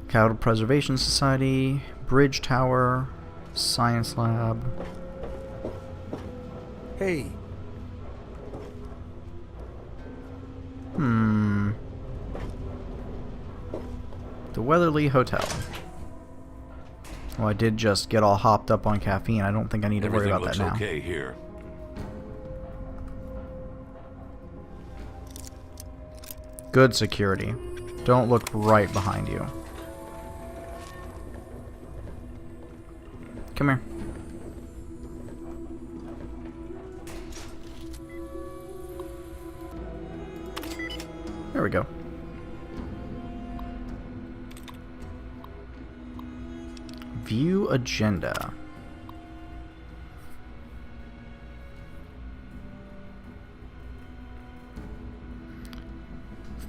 Cattle Preservation Society, Bridge Tower, Science Lab. Hey. The Weatherly Hotel. Well, I did just get all hopped up on caffeine. I don't think I need to worry about that now. Everything looks okay here. Good security. Don't look right behind you. Come here. There we go. View agenda.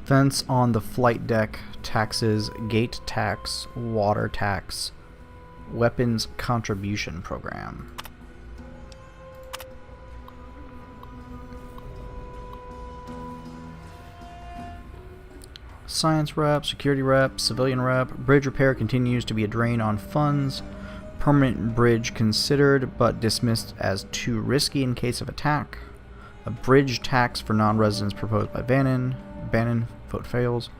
Fence on the flight deck, taxes, gate tax, water tax, weapons contribution program. Science rep, security rep, civilian rep. Bridge repair continues to be a drain on funds. Permanent bridge considered but dismissed as too risky in case of attack. A bridge tax for non-residents proposed by Bannon. Vote fails.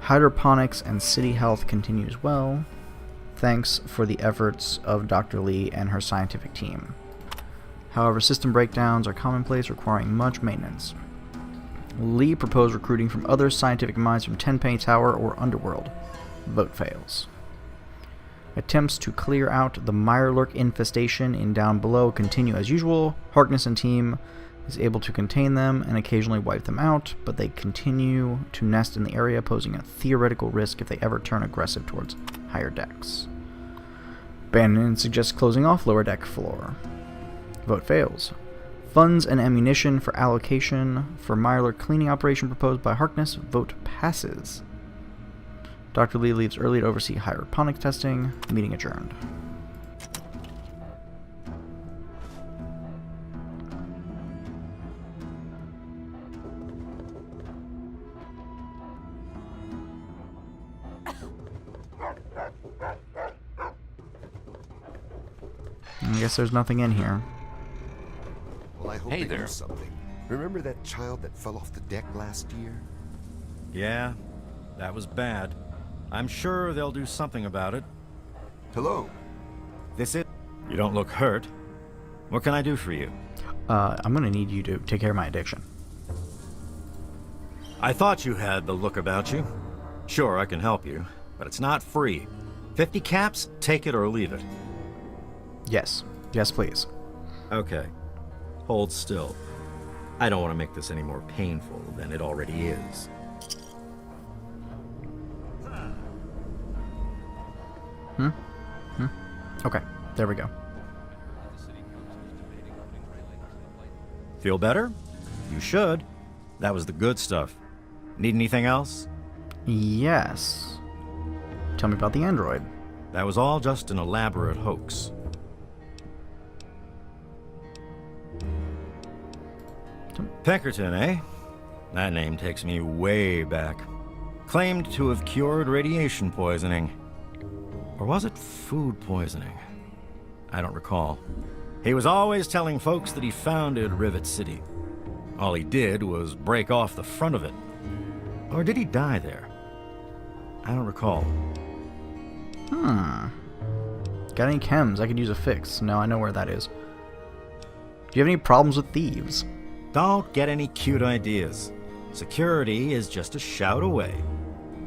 Hydroponics and city health continues well. Thanks for the efforts of Dr. Lee and her scientific team. However, system breakdowns are commonplace, requiring much maintenance. Lee proposed recruiting from other scientific minds from Tenpenny Tower or Underworld. Vote fails. Attempts to clear out the Mirelurk infestation in Down Below continue as usual. Harkness and team is able to contain them and occasionally wipe them out, but they continue to nest in the area, posing a theoretical risk if they ever turn aggressive towards higher decks. Bannon suggests closing off lower deck floor. Vote fails. Funds and ammunition for allocation for Mirelurk cleaning operation proposed by Harkness. Vote passes. Dr. Lee leaves early to oversee hydroponics testing. Meeting adjourned. I guess there's nothing in here. Well, I hope Hey they there. do something. Remember that child that fell off the deck last year? Yeah, that was bad. I'm sure they'll do something about it. Hello. This is... You don't look hurt. What can I do for you? I'm gonna need you to take care of my addiction. I thought you had the look about you. Sure, I can help you, but it's not free. 50 caps, take it or leave it. Yes. Yes, please. Okay. Hold still. I don't want to make this any more painful than it already is. Okay, there we go. Feel better? You should. That was the good stuff. Need anything else? Yes. Tell me about the android. That was all just an elaborate hoax. Pinkerton, eh? That name takes me way back. Claimed to have cured radiation poisoning. Or was it food poisoning? I don't recall. He was always telling folks that he founded Rivet City. All he did was break off the front of it. Or did he die there? I don't recall. Got any chems? I could use a fix. No, I know where that is. Do you have any problems with thieves? Don't get any cute ideas. Security is just a shout away.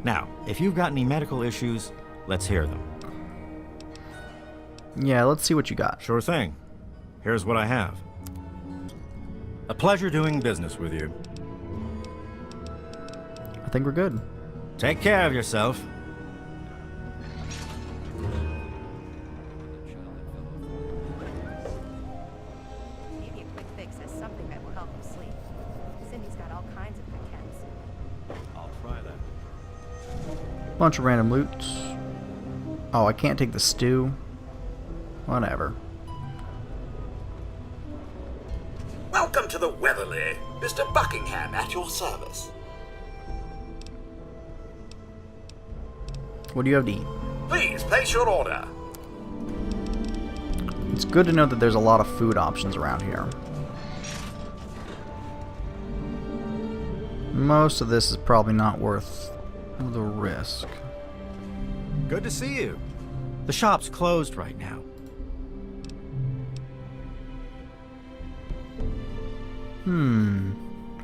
Now, if you've got any medical issues, let's hear them. Yeah, let's see what you got. Sure thing. Here's what I have. A pleasure doing business with you. I think we're good. Take care of yourself. Maybe a quick fix has something that will help him sleep. Cindy's got all kinds of good chems. I'll try that. Bunch of random loot. Oh, I can't take the stew. Whatever. Welcome to the Weatherly. Mr. Buckingham at your service. What do you have to eat? Please place your order. It's good to know that there's a lot of food options around here. Most of this is probably not worth the risk. Good to see you. The shop's closed right now.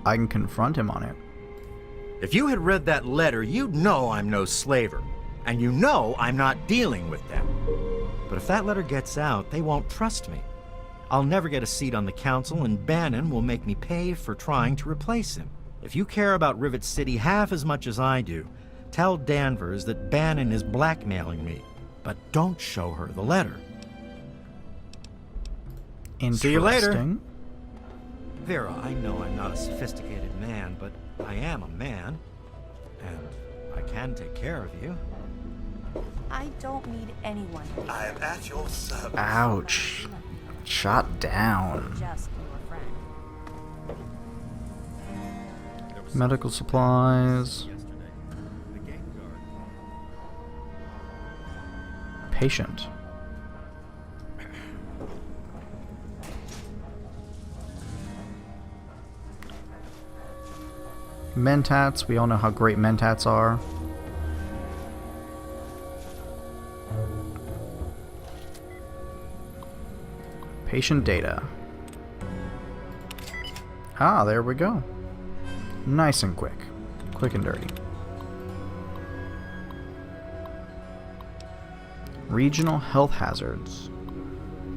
I can confront him on it. If you had read that letter, you'd know I'm no slaver. And you know I'm not dealing with them. But if that letter gets out, they won't trust me. I'll never get a seat on the council, and Bannon will make me pay for trying to replace him. If you care about Rivet City half as much as I do, tell Danvers that Bannon is blackmailing me. But don't show her the letter. See you later. Vera, I know I'm not a sophisticated man, but I am a man. And I can take care of you. I don't need anyone. I am at your service. Ouch. Shot down. Just your friend. Medical supplies. Patient. Mentats. We all know how great mentats are. Patient data. Ah, there we go. Nice and quick. Quick and dirty. Regional health hazards.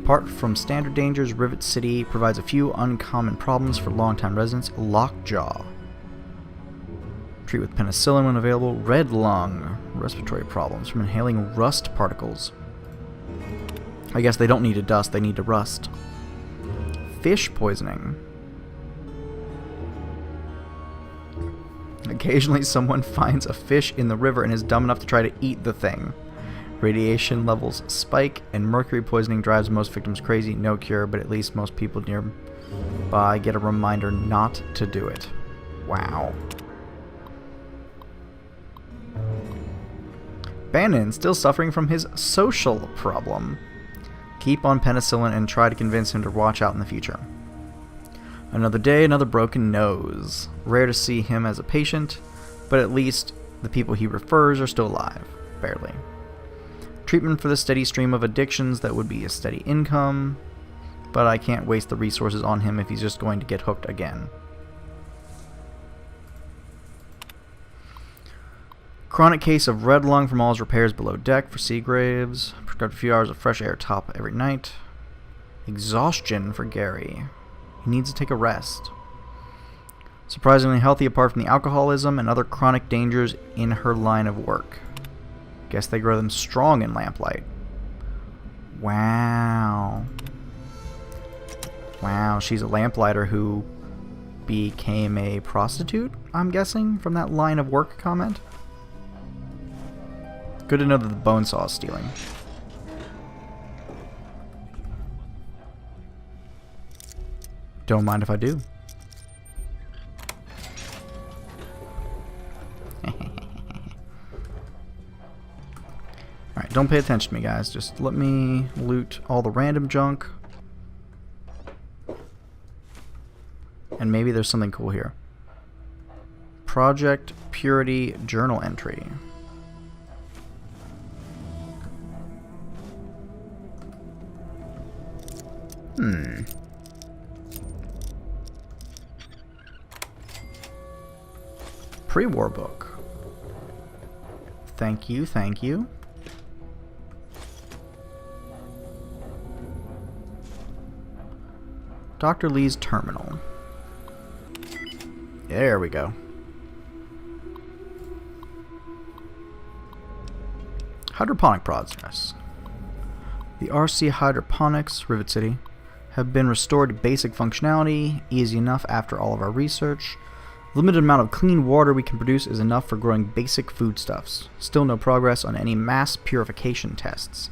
Apart from standard dangers, Rivet City provides a few uncommon problems for longtime residents. Lockjaw. Treat with penicillin when available. Red lung. Respiratory problems from inhaling rust particles. I guess they don't need to dust, they need to rust. Fish poisoning. Occasionally someone finds a fish in the river and is dumb enough to try to eat the thing. Radiation levels spike, and mercury poisoning drives most victims crazy. No cure, but at least most people nearby get a reminder not to do it. Wow. Bannon still suffering from his social problem. Keep on penicillin and try to convince him to watch out in the future. Another day, another broken nose. Rare to see him as a patient, but at least the people he refers are still alive. Barely. Treatment for the steady stream of addictions that would be a steady income, but I can't waste the resources on him if he's just going to get hooked again. Chronic case of red lung from all his repairs below deck for Seagraves. Prescribed a few hours of fresh air top every night. Exhaustion for Gary. He needs to take a rest. Surprisingly healthy apart from the alcoholism and other chronic dangers in her line of work. Guess they grow them strong in lamplight. Wow. Wow, she's a lamplighter who became a prostitute, I'm guessing, from that line of work comment. Good to know that the bone saw is stealing. Don't mind if I do. Alright, don't pay attention to me, guys. Just let me loot all the random junk. And maybe there's something cool here. Project Purity Journal Entry. Pre-war book. Thank you, thank you. Dr. Lee's terminal. There we go. Hydroponic process. The RC hydroponics, Rivet City, have been restored to basic functionality, easy enough after all of our research. The limited amount of clean water we can produce is enough for growing basic foodstuffs. Still no progress on any mass purification tests.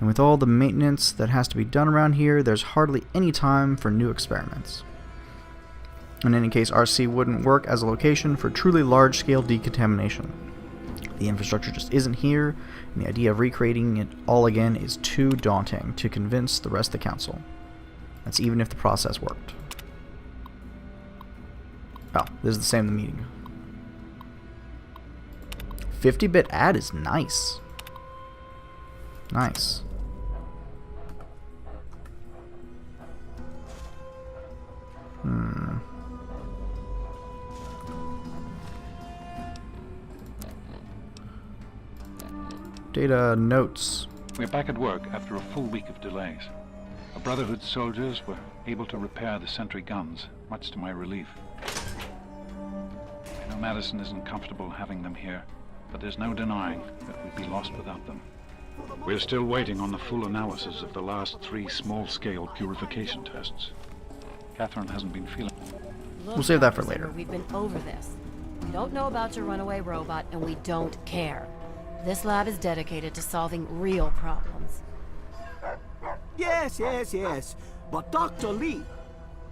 And with all the maintenance that has to be done around here, there's hardly any time for new experiments. In any case, RC wouldn't work as a location for truly large-scale decontamination. The infrastructure just isn't here, and the idea of recreating it all again is too daunting to convince the rest of the council. That's even if the process worked. Oh, this is the same in the meeting. 50-bit ad is nice. Nice. Data notes. We're back at work after a full week of delays. Our Brotherhood soldiers were able to repair the sentry guns, much to my relief. I know Madison isn't comfortable having them here, but there's no denying that we'd be lost without them. We're still waiting on the full analysis of the last 3 small-scale purification tests. Catherine hasn't been feeling... We'll save that for later. We've been over this. We don't know about your runaway robot, and we don't care. This lab is dedicated to solving real problems. Yes. But Dr. Lee...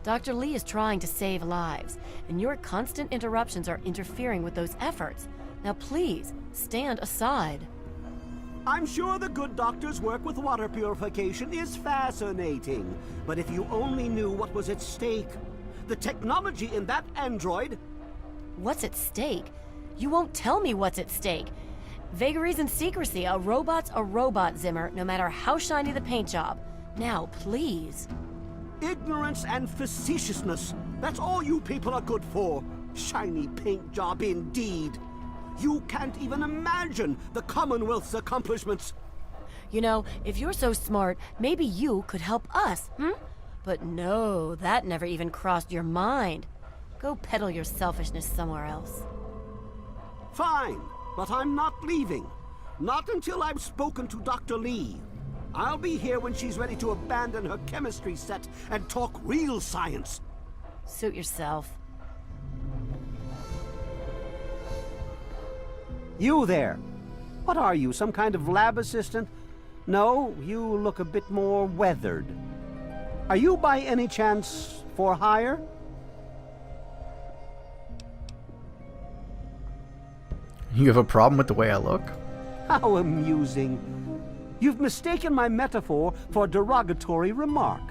Dr. Lee is trying to save lives, and your constant interruptions are interfering with those efforts. Now please, stand aside. I'm sure the good doctor's work with water purification is fascinating. But if you only knew what was at stake. The technology in that android... What's at stake? You won't tell me what's at stake. Vagaries and secrecy. A robot's a robot, Zimmer, no matter how shiny the paint job. Now, please. Ignorance and facetiousness. That's all you people are good for. Shiny paint job indeed. You can't even imagine the Commonwealth's accomplishments. You know, if you're so smart, maybe you could help us, But no, that never even crossed your mind. Go peddle your selfishness somewhere else. Fine, but I'm not leaving. Not until I've spoken to Dr. Lee. I'll be here when she's ready to abandon her chemistry set and talk real science. Suit yourself. You there. What are you, some kind of lab assistant? No, you look a bit more weathered. Are you by any chance for hire? You have a problem with the way I look? How amusing. You've mistaken my metaphor for a derogatory remark.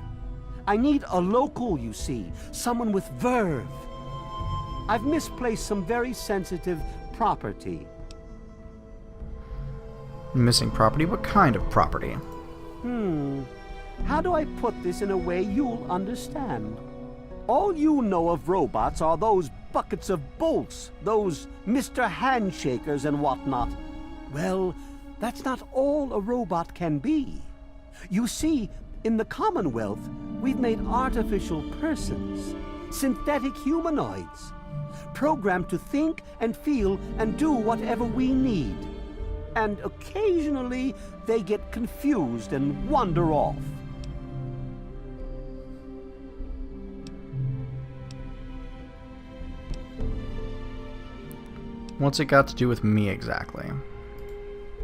I need a local, you see, someone with verve. I've misplaced some very sensitive property. Missing property? What kind of property? How do I put this in a way you'll understand? All you know of robots are those buckets of bolts, those Mr. Handshakers and whatnot. Well, that's not all a robot can be. You see, in the Commonwealth, we've made artificial persons, synthetic humanoids, programmed to think and feel and do whatever we need. And occasionally, they get confused and wander off. What's it got to do with me exactly?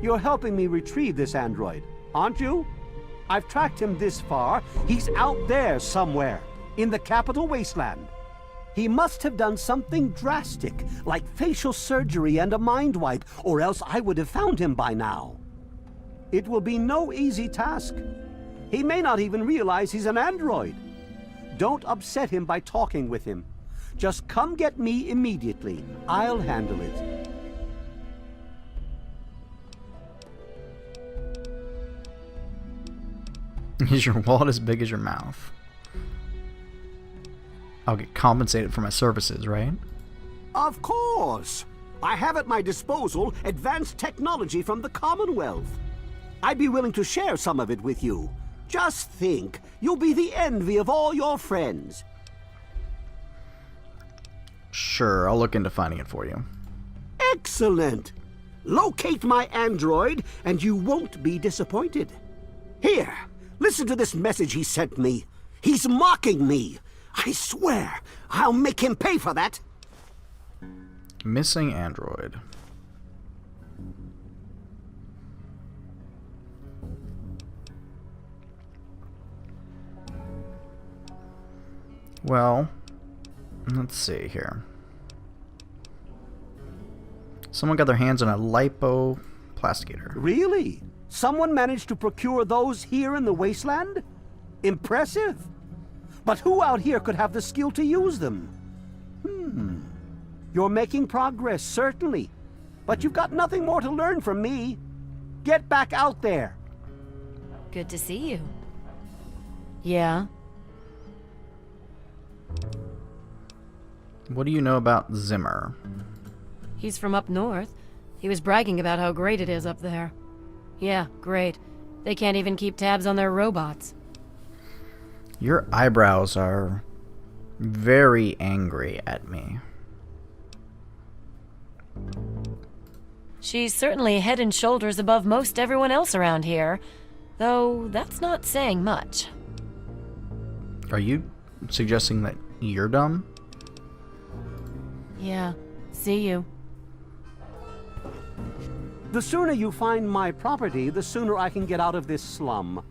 You're helping me retrieve this android, aren't you? I've tracked him this far. He's out there somewhere, in the capital wasteland. He must have done something drastic, like facial surgery and a mind wipe, or else I would have found him by now. It will be no easy task. He may not even realize he's an android. Don't upset him by talking with him. Just come get me immediately. I'll handle it. Is your wallet as big as your mouth? I'll get compensated for my services, right? Of course! I have at my disposal advanced technology from the Commonwealth. I'd be willing to share some of it with you. Just think, you'll be the envy of all your friends. Sure, I'll look into finding it for you. Excellent! Locate my android, and you won't be disappointed. Here, listen to this message he sent me. He's mocking me. I swear, I'll make him pay for that. Missing android. Well, let's see here. Someone got their hands on a lipoplasticator. Really? Someone managed to procure those here in the wasteland? Impressive. But who out here could have the skill to use them? You're making progress, certainly. But you've got nothing more to learn from me. Get back out there. Good to see you. Yeah? What do you know about Zimmer? He's from up north. He was bragging about how great it is up there. Yeah, great. They can't even keep tabs on their robots. Your eyebrows are very angry at me. She's certainly head and shoulders above most everyone else around here, though that's not saying much. Are you suggesting that you're dumb? Yeah, see you. The sooner you find my property, the sooner I can get out of this slum.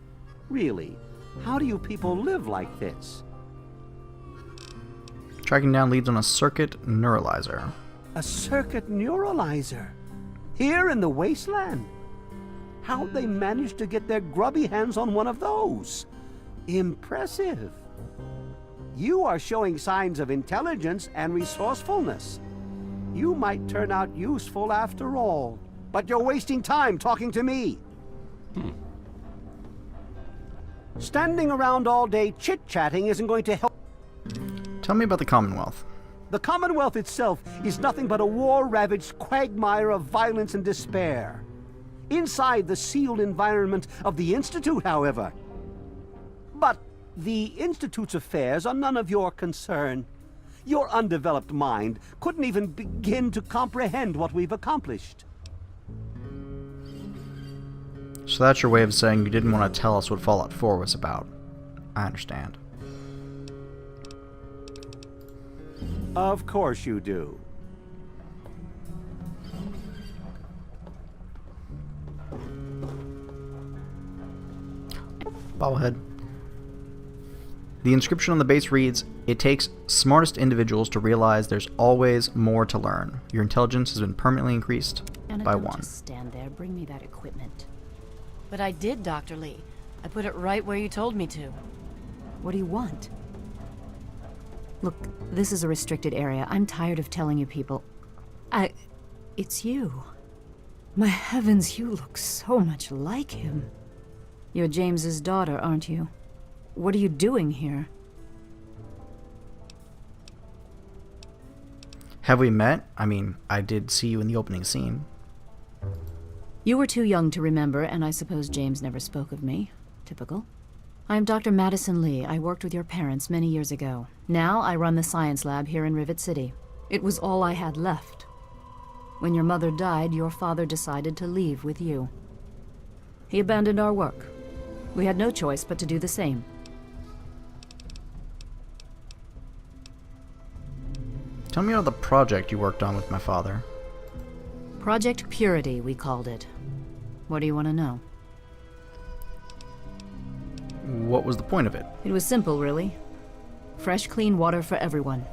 Really, how do you people live like this? Tracking down leads on a circuit neuralizer. A circuit neuralizer? Here in the wasteland? How'd they manage to get their grubby hands on one of those? Impressive. You are showing signs of intelligence and resourcefulness. You might turn out useful after all, but you're wasting time talking to me. Standing around all day chit-chatting isn't going to help. Tell me about the Commonwealth. The Commonwealth itself is nothing but a war-ravaged quagmire of violence and despair. Inside the sealed environment of the Institute, however. But the Institute's affairs are none of your concern. Your undeveloped mind couldn't even begin to comprehend what we've accomplished. So that's your way of saying you didn't want to tell us what Fallout 4 was about. I understand. Of course you do. Bobblehead. The inscription on the base reads, "It takes smartest individuals to realize there's always more to learn. Your intelligence has been permanently increased Anna, by don't 1. Just stand there. Bring me that equipment. But I did, Dr. Lee. I put it right where you told me to. What do you want? Look, this is a restricted area. I'm tired of telling you people. It's you. My heavens, you look so much like him. You're James's daughter, aren't you? What are you doing here? Have we met? I mean, I did see you in the opening scene. You were too young to remember, and I suppose James never spoke of me. Typical. I am Dr. Madison Lee. I worked with your parents many years ago. Now I run the science lab here in Rivet City. It was all I had left. When your mother died, your father decided to leave with you. He abandoned our work. We had no choice but to do the same. Tell me about the project you worked on with my father. Project Purity, we called it. What do you want to know? What was the point of it? It was simple, really. Fresh, clean water for everyone.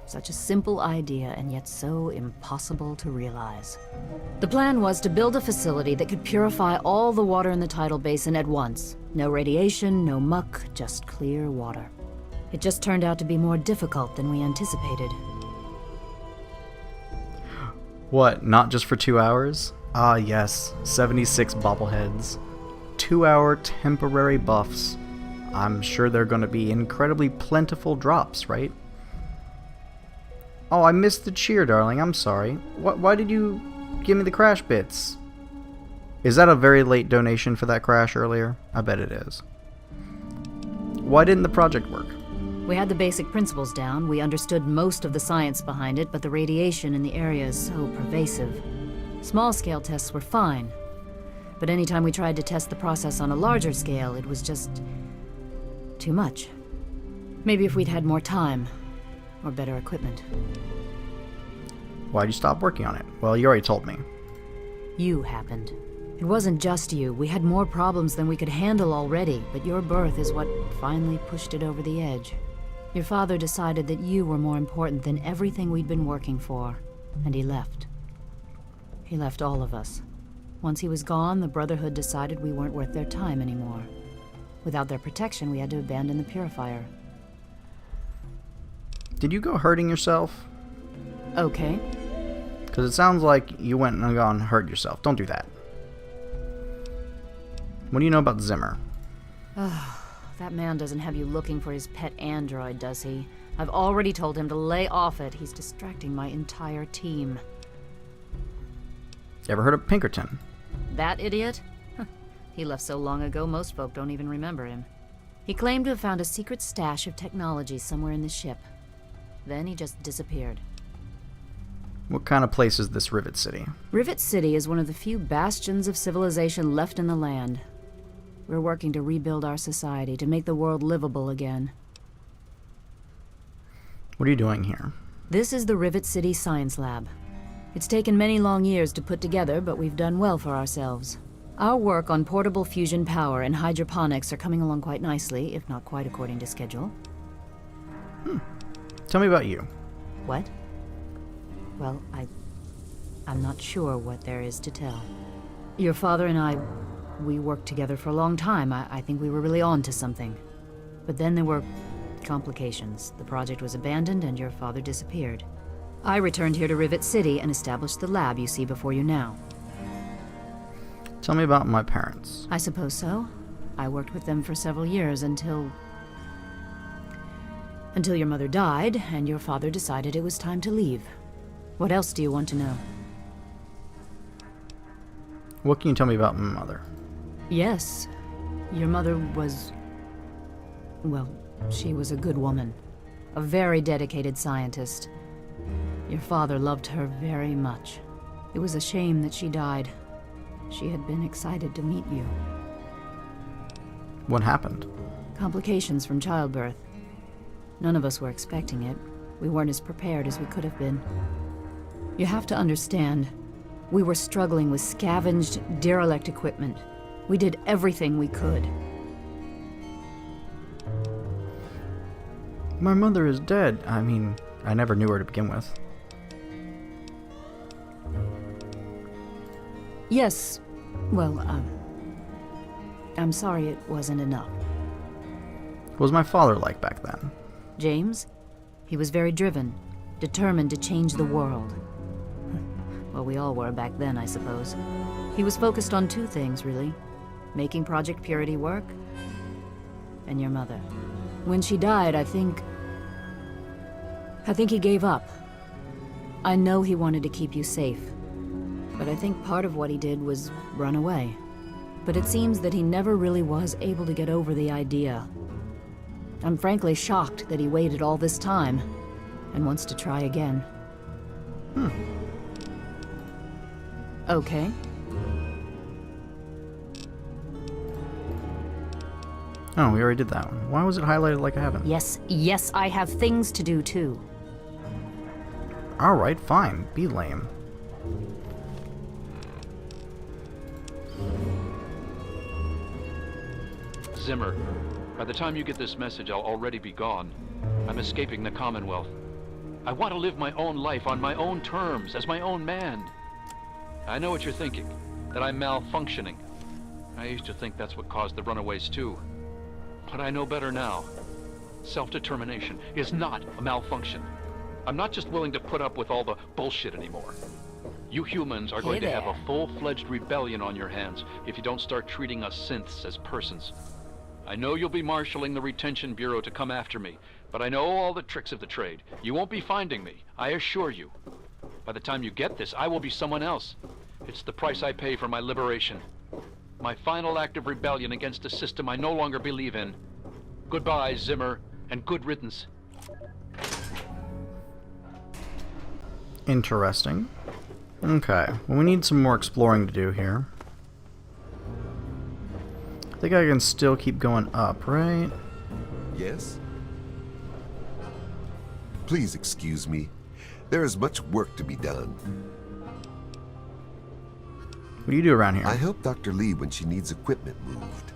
Such a simple idea, and yet so impossible to realize. The plan was to build a facility that could purify all the water in the tidal basin at once. No radiation, no muck, just clear water. It just turned out to be more difficult than we anticipated. What, not just for 2 hours? Ah yes, 76 bobbleheads. 2-hour temporary buffs. I'm sure they're going to be incredibly plentiful drops, right? Oh, I missed the cheer, darling. I'm sorry. Why did you give me the crash bits? Is that a very late donation for that crash earlier? I bet it is. Why didn't the project work? We had the basic principles down. We understood most of the science behind it, but the radiation in the area is so pervasive. Small-scale tests were fine. But anytime we tried to test the process on a larger scale, it was just too much. Maybe if we'd had more time, or better equipment. Why'd you stop working on it? Well, you already told me. You happened. It wasn't just you. We had more problems than we could handle already, but your birth is what finally pushed it over the edge. Your father decided that you were more important than everything we'd been working for, and he left. He left all of us. Once he was gone, the Brotherhood decided we weren't worth their time anymore. Without their protection, we had to abandon the Purifier. Did you go hurting yourself? Okay. Because it sounds like you went and gone and hurt yourself. Don't do that. What do you know about Zimmer? That man doesn't have you looking for his pet android, does he? I've already told him to lay off it. He's distracting my entire team. Ever heard of Pinkerton? That idiot? He left so long ago, most folk don't even remember him. He claimed to have found a secret stash of technology somewhere in the ship. Then he just disappeared. What kind of place is this Rivet City? Rivet City is one of the few bastions of civilization left in the land. We're working to rebuild our society, to make the world livable again. What are you doing here? This is the Rivet City Science Lab. It's taken many long years to put together, but we've done well for ourselves. Our work on portable fusion power and hydroponics are coming along quite nicely, if not quite according to schedule. Tell me about you. What? Well, I'm not sure what there is to tell. Your father and I, we worked together for a long time. I think we were really on to something. But then there were complications. The project was abandoned and your father disappeared. I returned here to Rivet City and established the lab you see before you now. Tell me about my parents. I suppose so. I worked with them for several years until your mother died and your father decided it was time to leave. What else do you want to know? What can you tell me about my mother? Yes, your mother was... well, she was a good woman. A very dedicated scientist. Your father loved her very much. It was a shame that she died. She had been excited to meet you. What happened? Complications from childbirth. None of us were expecting it. We weren't as prepared as we could have been. You have to understand, we were struggling with scavenged, derelict equipment. We did everything we could. My mother is dead. I mean, I never knew her to begin with. Yes. Well, I'm sorry it wasn't enough. What was my father like back then? James? He was very driven, determined to change the world. Well, we all were back then, I suppose. He was focused on two things, really. Making Project Purity work, and your mother. When she died, I think he gave up. I know he wanted to keep you safe, but I think part of what he did was run away. But it seems that he never really was able to get over the idea. I'm frankly shocked that he waited all this time, and wants to try again. Okay. Oh, we already did that one. Why was it highlighted like I haven't? Yes, I have things to do too. Alright, fine. Be lame. Zimmer, by the time you get this message, I'll already be gone. I'm escaping the Commonwealth. I want to live my own life on my own terms, as my own man. I know what you're thinking, that I'm malfunctioning. I used to think that's what caused the runaways too. But I know better now. Self-determination is not a malfunction. I'm not just willing to put up with all the bullshit anymore. You humans are going to have a full-fledged rebellion on your hands if you don't start treating us synths as persons. I know you'll be marshaling the Retention Bureau to come after me, but I know all the tricks of the trade. You won't be finding me, I assure you. By the time you get this, I will be someone else. It's the price I pay for my liberation. My final act of rebellion against a system I no longer believe in. Goodbye, Zimmer, and good riddance. Interesting. Okay, well, we need some more exploring to do here. I think I can still keep going up, right? Yes? Please excuse me. There is much work to be done. What do you do around here? I help Dr. Lee when she needs equipment moved.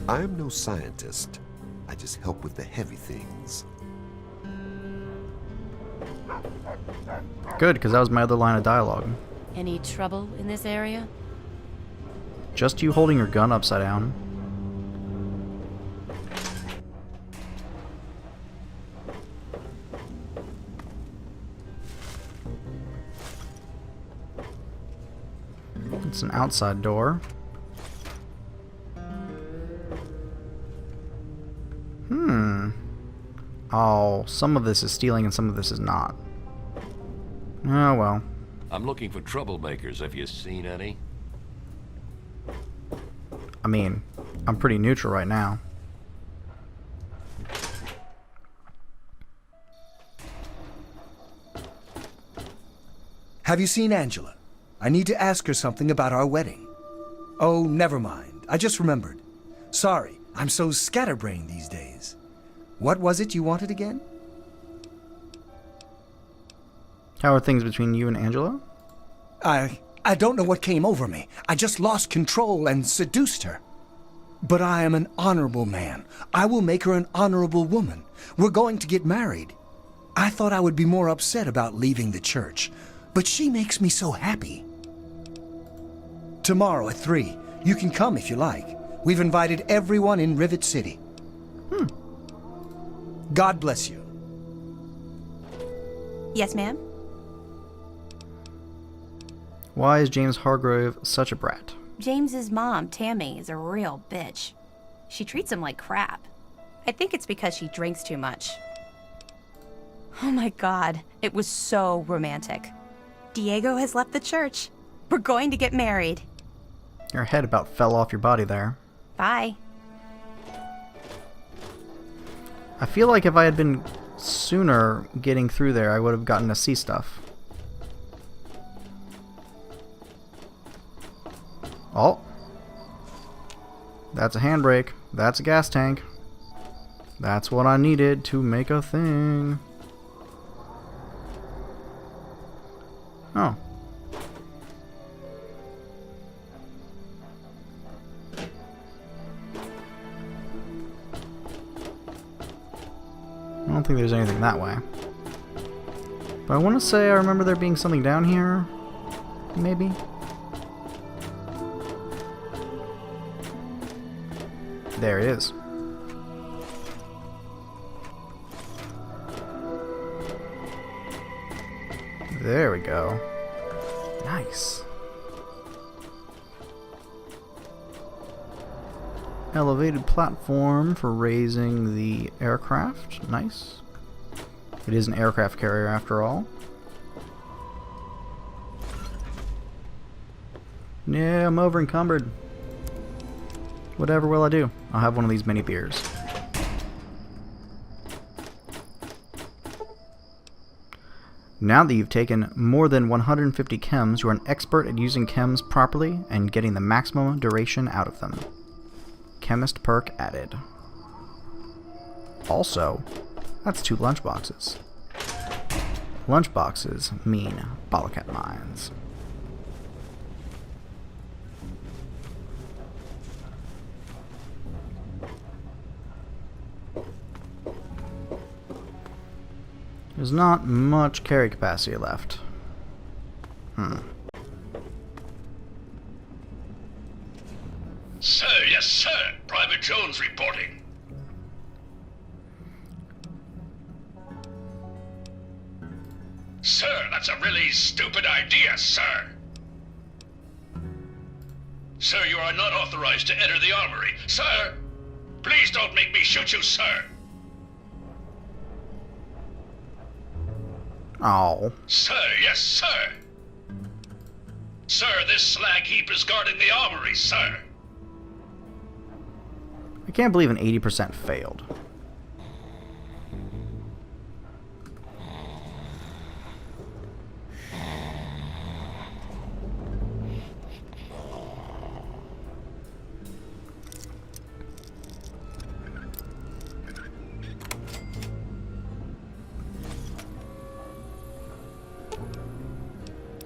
I am no scientist. I just help with the heavy things. Good, because that was my other line of dialogue. Any trouble in this area? Just you holding your gun upside down. It's an outside door. Oh, some of this is stealing and some of this is not. Oh well. I'm looking for troublemakers. Have you seen any? I mean, I'm pretty neutral right now. Have you seen Angela? I need to ask her something about our wedding. Oh, never mind. I just remembered. Sorry, I'm so scatterbrained these days. What was it you wanted again? How are things between you and Angela? I don't know what came over me. I just lost control and seduced her. But I am an honorable man. I will make her an honorable woman. We're going to get married. I thought I would be more upset about leaving the church, but she makes me so happy. Tomorrow at 3, you can come if you like. We've invited everyone in Rivet City. God bless you. Yes, ma'am? Why is James Hargrove such a brat? James's mom, Tammy, is a real bitch. She treats him like crap. I think it's because she drinks too much. Oh my god, it was so romantic. Diego has left the church. We're going to get married. Your head about fell off your body there. Bye. I feel like if I had been sooner getting through there, I would have gotten to see stuff. Oh. That's a handbrake. That's a gas tank. That's what I needed to make a thing. Oh. I don't think there's anything that way. But I want to say I remember there being something down here. Maybe? There it is. There we go. Nice. Elevated platform for raising the aircraft. Nice. It is an aircraft carrier after all. Yeah, I'm over encumbered. Whatever will I do? I'll have one of these mini beers. Now that you've taken more than 150 chems, you are an expert at using chems properly and getting the maximum duration out of them. Chemist perk added. Also, that's 2 lunchboxes. Lunchboxes mean Balakat mines. There's not much carry capacity left. Sir, yes, sir. Private Jones reporting. Sir, that's a really stupid idea, sir. Sir, you are not authorized to enter the armory. Sir, please don't make me shoot you, sir. Oh. Sir, yes, sir. Sir, this slag heap is guarding the armory, sir. I can't believe an 80% failed.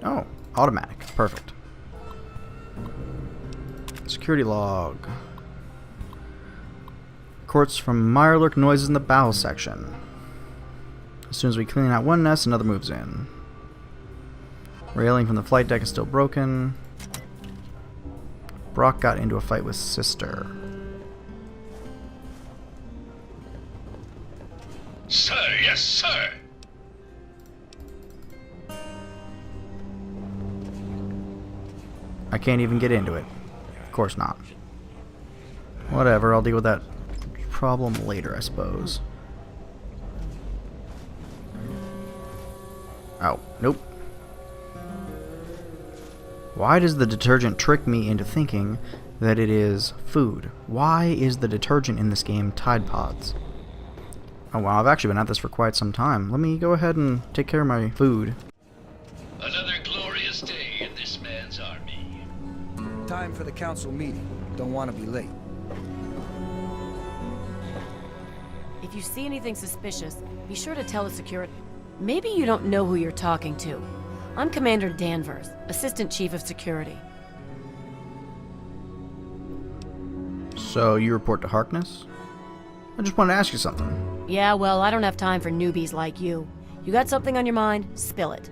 Oh, automatic. Perfect. Security log. Reports from Mirelurk noises in the bow section. As soon as we clean out one nest, another moves in. Railing from the flight deck is still broken. Brock got into a fight with Sister. Sir, yes, sir. I can't even get into it. Of course not. Whatever, I'll deal with that problem later, I suppose. Oh, nope. Why does the detergent trick me into thinking that it is food? Why is the detergent in this game Tide Pods? Oh wow, I've actually been at this for quite some time. Let me go ahead and take care of my food. Another glorious day in this man's army. Time for the council meeting. Don't want to be late. If you see anything suspicious, be sure to tell the security. Maybe you don't know who you're talking to. I'm Commander Danvers, Assistant Chief of Security. So you report to Harkness? I just wanted to ask you something. Yeah, well, I don't have time for newbies like you. You got something on your mind? Spill it.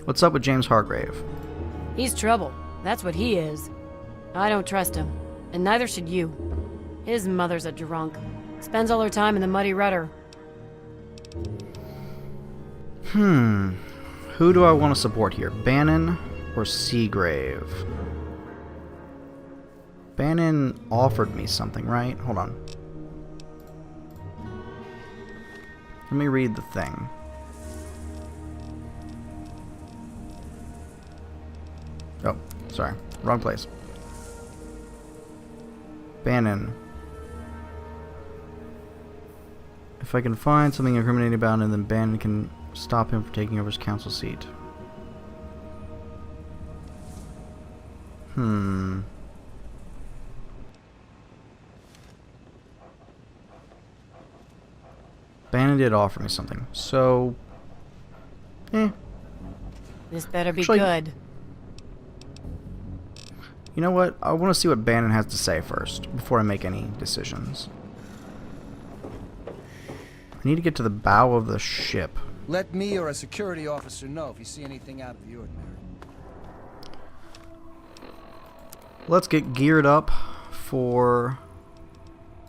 What's up with James Hargrave? He's trouble. That's what he is. I don't trust him. And neither should you. His mother's a drunk. Spends all her time in the Muddy Rudder. Who do I want to support here? Bannon or Seagrave? Bannon offered me something, right? Hold on. Let me read the thing. Oh, sorry. Wrong place. Bannon. If I can find something incriminating about him, then Bannon can stop him from taking over his council seat. Bannon did offer me something, so... This better be Actually, good. You know what? I want to see what Bannon has to say first, before I make any decisions. I need to get to the bow of the ship. Let me or a security officer know if you see anything out of the ordinary. Let's get geared up for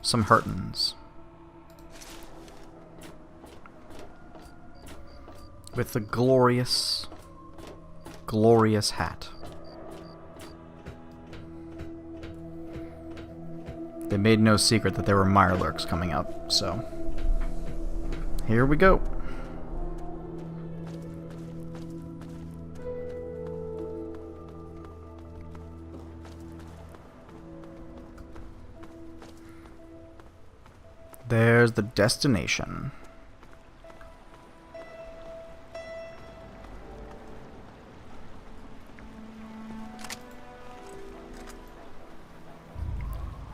some hurtins. With the glorious, glorious hat. They made no secret that there were Mirelurks coming up, so here we go. There's the destination.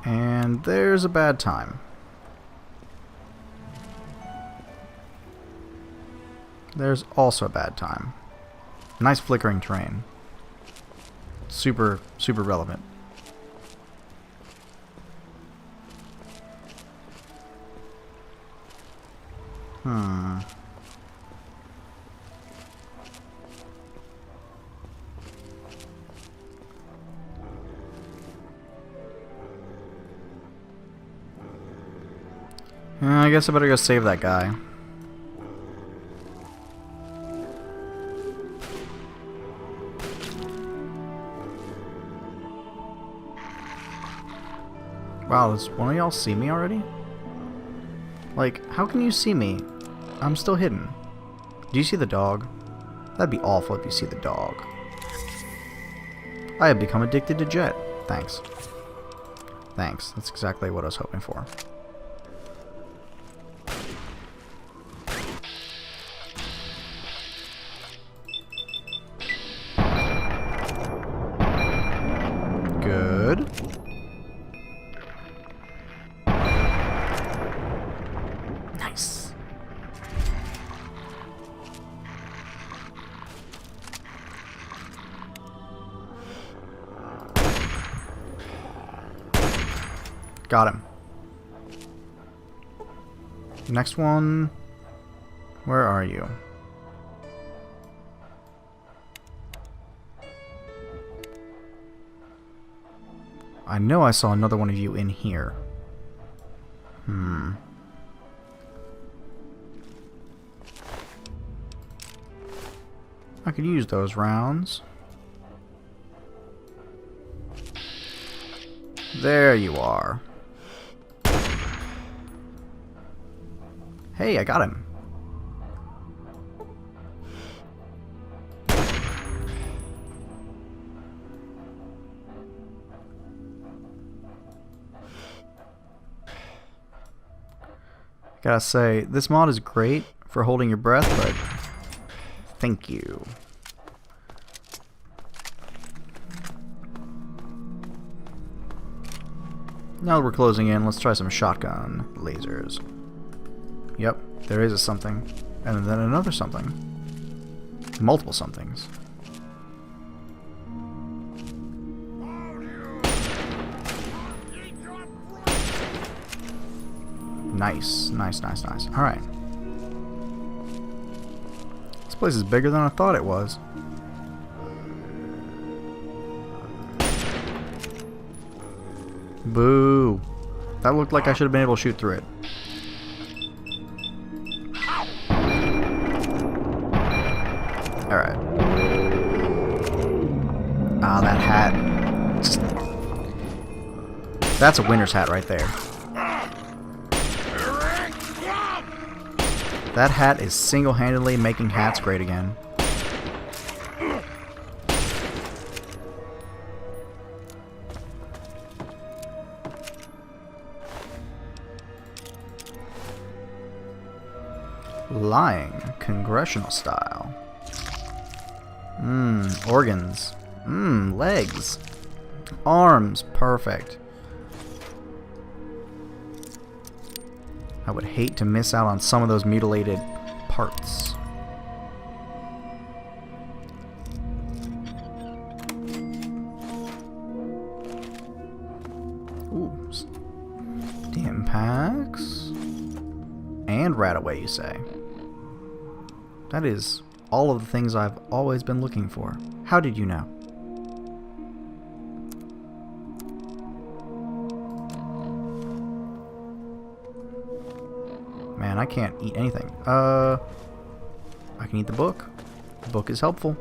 And there's a bad time. There's also a bad time. Nice flickering terrain. Super, super relevant. I guess I better go save that guy. Wow, does one of y'all see me already? Like, how can you see me? I'm still hidden. Do you see the dog? That'd be awful if you see the dog. I have become addicted to Jet. Thanks. Thanks. That's exactly what I was hoping for. Good. Nice. Got him. Next one. Where are you? I know I saw another one of you in here. I could use those rounds. There you are. Hey, I got him. Gotta say, this mod is great for holding your breath, but thank you. Now that we're closing in, let's try some shotgun lasers. Yep, there is a something. And then another something. Multiple somethings. Nice, nice, nice, nice. Alright. This place is bigger than I thought it was. Boo. That looked like I should have been able to shoot through it. Alright. Ah, that hat. Just... That's a winner's hat right there. That hat is single-handedly making hats great again. Lying, congressional style. Organs. Legs. Arms, perfect. I would hate to miss out on some of those mutilated parts. Ooh. Stim packs. And Rataway, you say? That is all of the things I've always been looking for. How did you know? Man, I can't eat anything. I can eat the book. The book is helpful.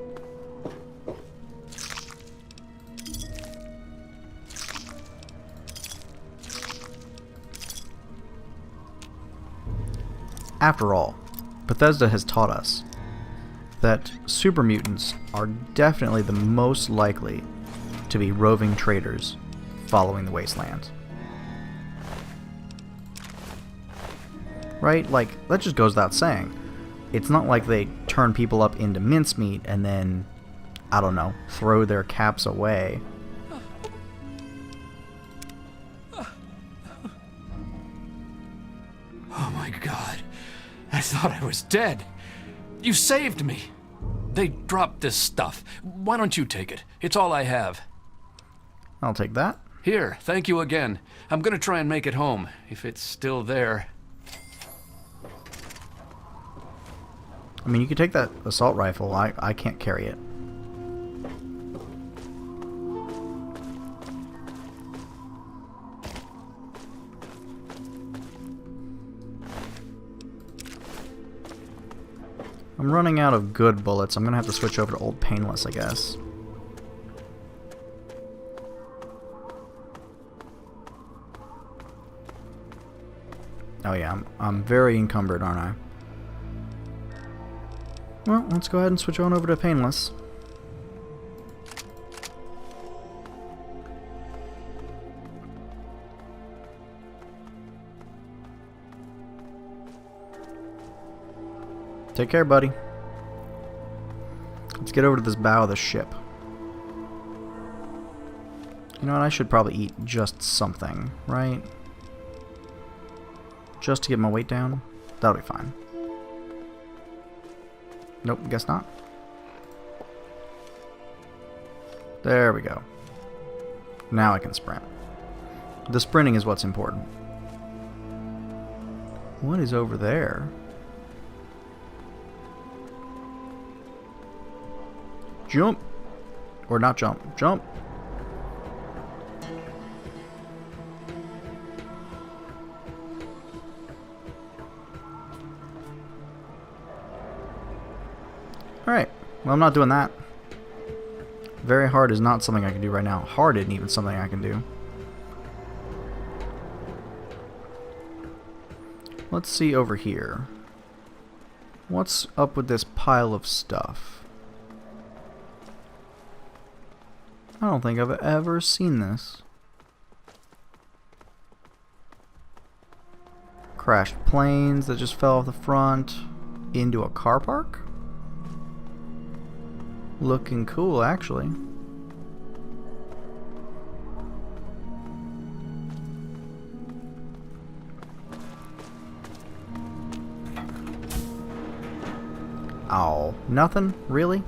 After all, Bethesda has taught us that super mutants are definitely the most likely to be roving traders following the wasteland. Right? Like, that just goes without saying. It's not like they turn people up into mincemeat and then, I don't know, throw their caps away. Oh my god. I thought I was dead. You saved me. They dropped this stuff. Why don't you take it? It's all I have. I'll take that. Here, thank you again. I'm gonna try and make it home, if it's still there. I mean, you could take that assault rifle. I can't carry it. I'm running out of good bullets. I'm gonna have to switch over to old painless, I guess. Oh yeah, I'm very encumbered, aren't I? Well, let's go ahead and switch on over to painless. Take care, buddy. Let's get over to this bow of the ship. You know what? I should probably eat just something, right? Just to get my weight down? That'll be fine. Nope, guess not. There we go. Now I can sprint. The sprinting is what's important. What is over there? Jump! Or not jump. Jump! Alright. Well, I'm not doing that. Very hard is not something I can do right now. Hard isn't even something I can do. Let's see over here. What's up with this pile of stuff? I don't think I've ever seen this. Crashed planes that just fell off the front into a car park? Looking cool, actually. Oh, nothing? Really?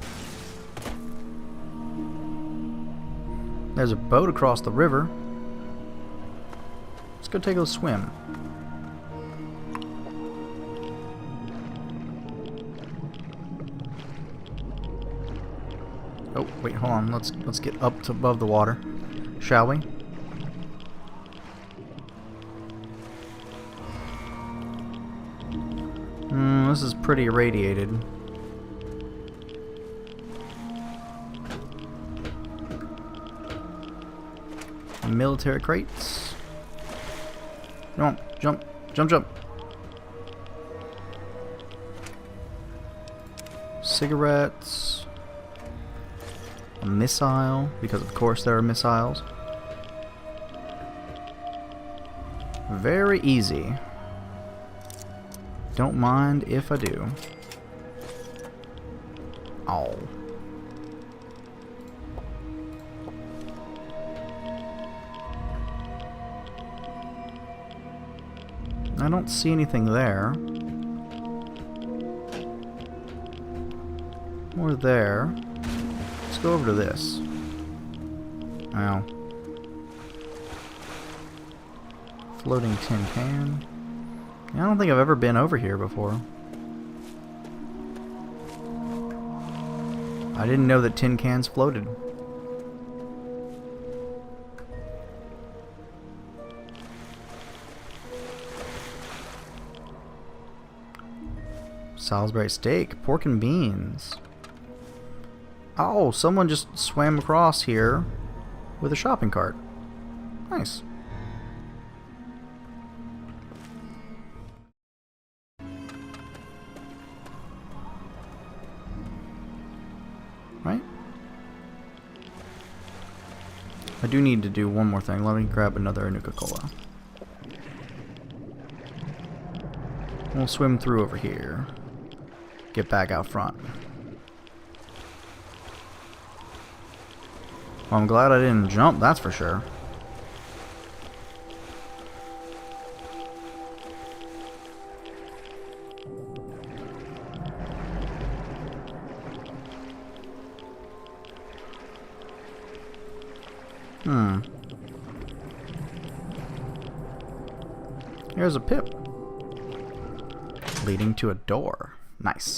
There's a boat across the river. Let's go take a swim. Oh, wait, hold on. Let's get up to above the water, shall we? This is pretty irradiated. Military crates. Jump, jump, jump, jump. Cigarettes. A missile, because of course there are missiles. Very easy. Don't mind if I do. Oh. I don't see anything there. Or there. Let's go over to this. Ow. Floating tin can. I don't think I've ever been over here before. I didn't know that tin cans floated. Salisbury steak, pork and beans. Oh, someone just swam across here with a shopping cart. Nice. Right? I do need to do one more thing. Let me grab another Nuka-Cola. We'll swim through over here. Get back out front. Well, I'm glad I didn't jump, that's for sure. Here's a pip leading to a door. Nice.